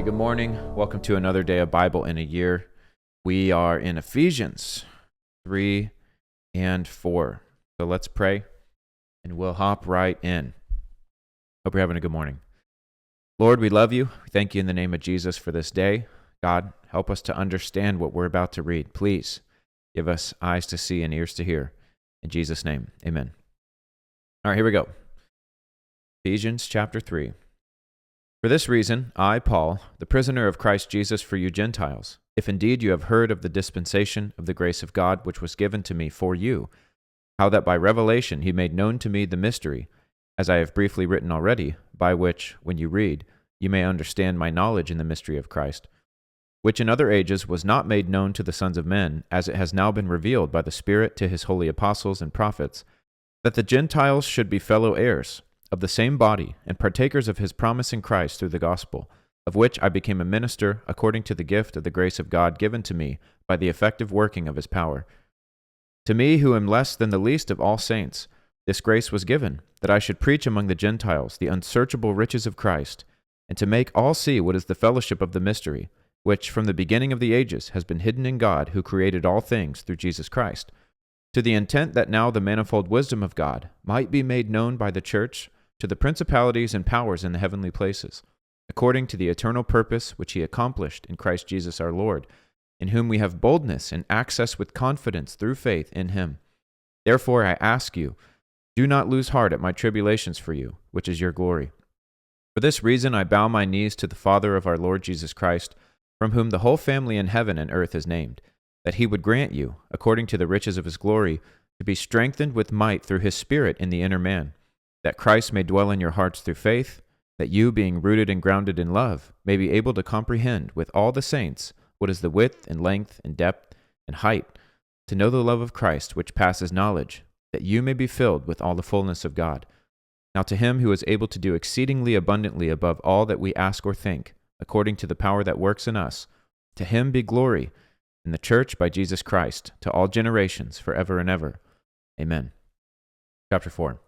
everybody. Good morning. Welcome to another day of Bible in a year. We are in Ephesians 3 and 4. So let's pray, and we'll hop right in. Hope you're having a good morning. Lord, we love you. We thank you in the name of Jesus for this day. God, help us to understand what we're about to read. Please give us eyes to see and ears to hear. In Jesus' name, amen. All right, here we go. Ephesians chapter 3. For this reason, I, Paul, the prisoner of Christ Jesus for you Gentiles, if indeed you have heard of the dispensation of the grace of God which was given to me for you, how that by revelation he made known to me the mystery, as I have briefly written already, by which, when you read, you may understand my knowledge in the mystery of Christ, which in other ages was not made known to the sons of men, as it has now been revealed by the Spirit to his holy apostles and prophets, that the Gentiles should be fellow heirs of the same body, and partakers of his promise in Christ through the gospel, of which I became a minister according to the gift of the grace of God given to me by the effective working of his power. To me, who am less than the least of all saints, this grace was given, that I should preach among the Gentiles the unsearchable riches of Christ, and to make all see what is the fellowship of the mystery, which from the beginning of the ages has been hidden in God, who created all things through Jesus Christ, to the intent that now the manifold wisdom of God might be made known by the church to the principalities and powers in the heavenly places, according to the eternal purpose which he accomplished in Christ Jesus our Lord, in whom we have boldness and access with confidence through faith in him. Therefore I ask you, do not lose heart at my tribulations for you, which is your glory. For this reason I bow my knees to the Father of our Lord Jesus Christ, from whom the whole family in heaven and earth is named, that he would grant you, according to the riches of his glory, to be strengthened with might through his Spirit in the inner man, that Christ may dwell in your hearts through faith, that you, being rooted and grounded in love, may be able to comprehend with all the saints what is the width and length and depth and height, to know the love of Christ which passes knowledge, that you may be filled with all the fullness of God. Now to him who is able to do exceedingly abundantly above all that we ask or think, according to the power that works in us, to him be glory in the church by Jesus Christ, to all generations, forever and ever. Amen. Chapter 4.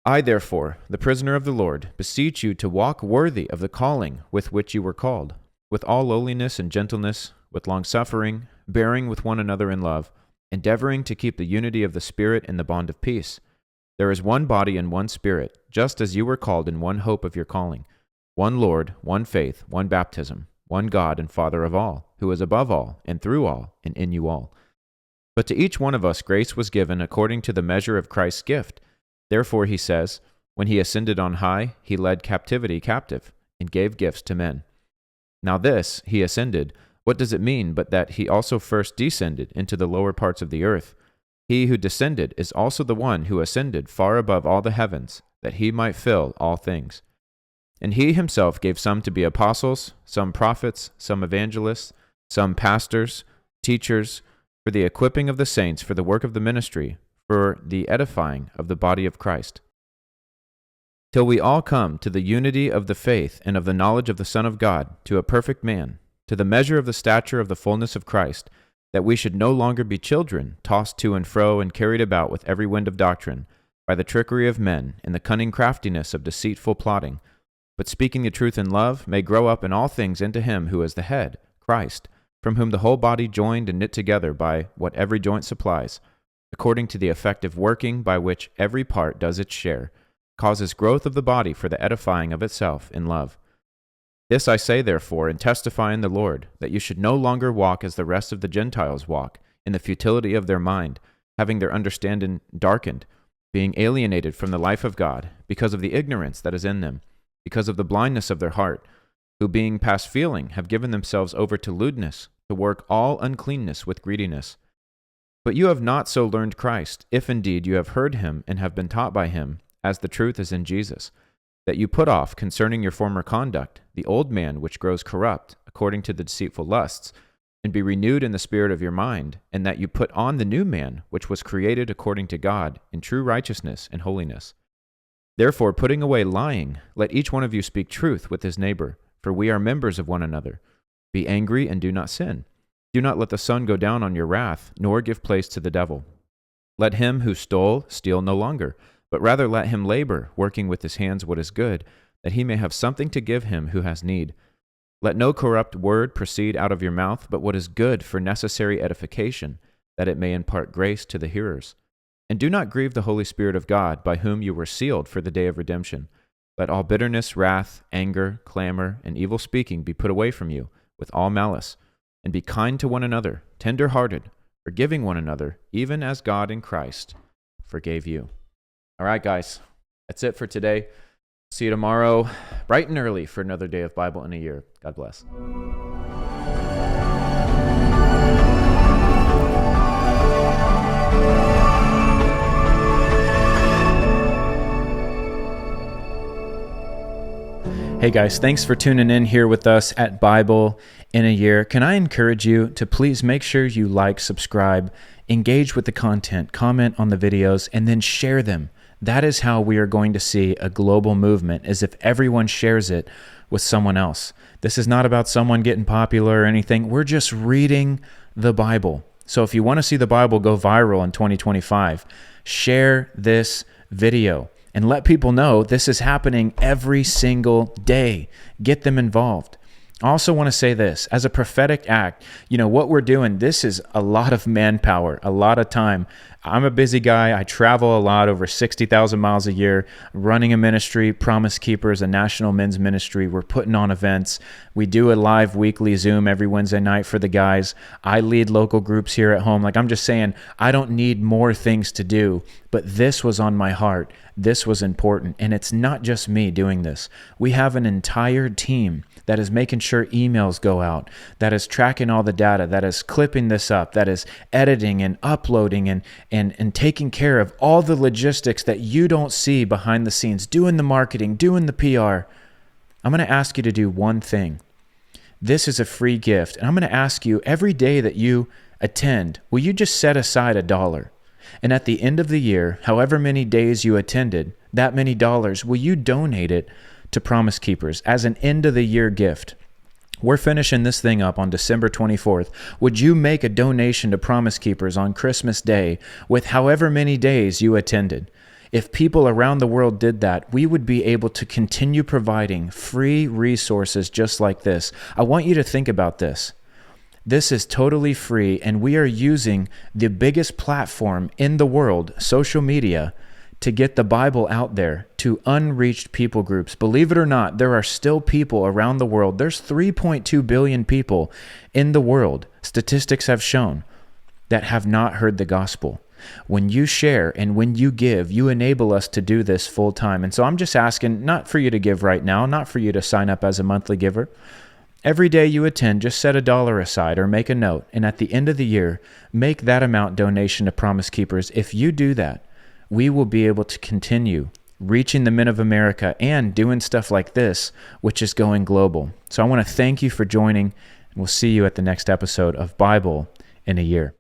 I, therefore, the prisoner of the Lord, beseech you to walk worthy of the calling with which you were called, with all lowliness and gentleness, with longsuffering, bearing with one another in love, endeavoring to keep the unity of the Spirit in the bond of peace. There is one body and one Spirit, just as you were called in one hope of your calling, one Lord, one faith, one baptism, one God and Father of all, who is above all, and through all, and in you all. But to each one of us grace was given according to the measure of Christ's gift. Therefore, he says, when he ascended on high, he led captivity captive, and gave gifts to men. Now this, he ascended, what does it mean but that he also first descended into the lower parts of the earth? He who descended is also the one who ascended far above all the heavens, that he might fill all things. And he himself gave some to be apostles, some prophets, some evangelists, some pastors, teachers, for the equipping of the saints for the work of the ministry, for the edifying of the body of Christ, till we all come to the unity of the faith and of the knowledge of the Son of God, to a perfect man, to the measure of the stature of the fullness of Christ, that we should no longer be children, tossed to and fro and carried about with every wind of doctrine, by the trickery of men and the cunning craftiness of deceitful plotting, but speaking the truth in love, may grow up in all things into him who is the head, Christ, from whom the whole body joined and knit together by what every joint supplies, according to the effective working by which every part does its share, causes growth of the body for the edifying of itself in love. This I say, therefore, and testify in the Lord, that you should no longer walk as the rest of the Gentiles walk, in the futility of their mind, having their understanding darkened, being alienated from the life of God, because of the ignorance that is in them, because of the blindness of their heart, who being past feeling have given themselves over to lewdness, to work all uncleanness with greediness. But you have not so learned Christ, if indeed you have heard him and have been taught by him, as the truth is in Jesus, that you put off concerning your former conduct the old man which grows corrupt according to the deceitful lusts, and be renewed in the spirit of your mind, and that you put on the new man which was created according to God in true righteousness and holiness. Therefore, putting away lying, let each one of you speak truth with his neighbor, for we are members of one another. Be angry and do not sin. Do not let the sun go down on your wrath, nor give place to the devil. Let him who stole steal no longer, but rather let him labor, working with his hands what is good, that he may have something to give him who has need. Let no corrupt word proceed out of your mouth, but what is good for necessary edification, that it may impart grace to the hearers. And do not grieve the Holy Spirit of God, by whom you were sealed for the day of redemption. Let all bitterness, wrath, anger, clamor, and evil speaking be put away from you, with all malice. And be kind to one another, tender-hearted, forgiving one another, even as God in Christ forgave you. All right, guys, that's it for today. See you tomorrow, bright and early, for another day of Bible in a year. God bless. Hey guys, thanks for tuning in here with us at Bible in a Year. Can I encourage you to please make sure you like, subscribe, engage with the content, comment on the videos, and then share them. That is how we are going to see a global movement, is if everyone shares it with someone else. This is not about someone getting popular or anything. We're just reading the Bible. So if you want to see the Bible go viral in 2025, share this video and let people know this is happening every single day. Get them involved. I also want to say this, as a prophetic act, what we're doing, this is a lot of manpower, a lot of time. I'm a busy guy. I travel a lot, over 60,000 miles a year, running a ministry, Promise Keepers, a national men's ministry. We're putting on events. We do a live weekly Zoom every Wednesday night for the guys. I lead local groups here at home. I'm just saying, I don't need more things to do, but this was on my heart. This was important. And it's not just me doing this. We have an entire team that is making sure emails go out, that is tracking all the data, that is clipping this up, that is editing and uploading and taking care of all the logistics that you don't see behind the scenes, doing the marketing, doing the PR. I'm going to ask you to do one thing. This is a free gift. And I'm going to ask you, every day that you attend, will you just set aside $1? And at the end of the year, however many days you attended, that many dollars, will you donate it to Promise Keepers as an end of the year gift? We're finishing this thing up on December 24th. Would you make a donation to Promise Keepers on Christmas Day with however many days you attended? If people around the world did that, we would be able to continue providing free resources just like this. I want you to think about this. This is totally free, and we are using the biggest platform in the world, social media, to get the Bible out there to unreached people groups. Believe it or not, there are still people around the world. There's 3.2 billion people in the world, statistics have shown, that have not heard the gospel. When you share and when you give, you enable us to do this full time. And so I'm just asking, not for you to give right now, not for you to sign up as a monthly giver. Every day you attend, just set $1 aside or make a note. And at the end of the year, make that amount donation to Promise Keepers. If you do that, we will be able to continue reaching the men of America and doing stuff like this, which is going global. So I want to thank you for joining, and we'll see you at the next episode of Bible in a Year.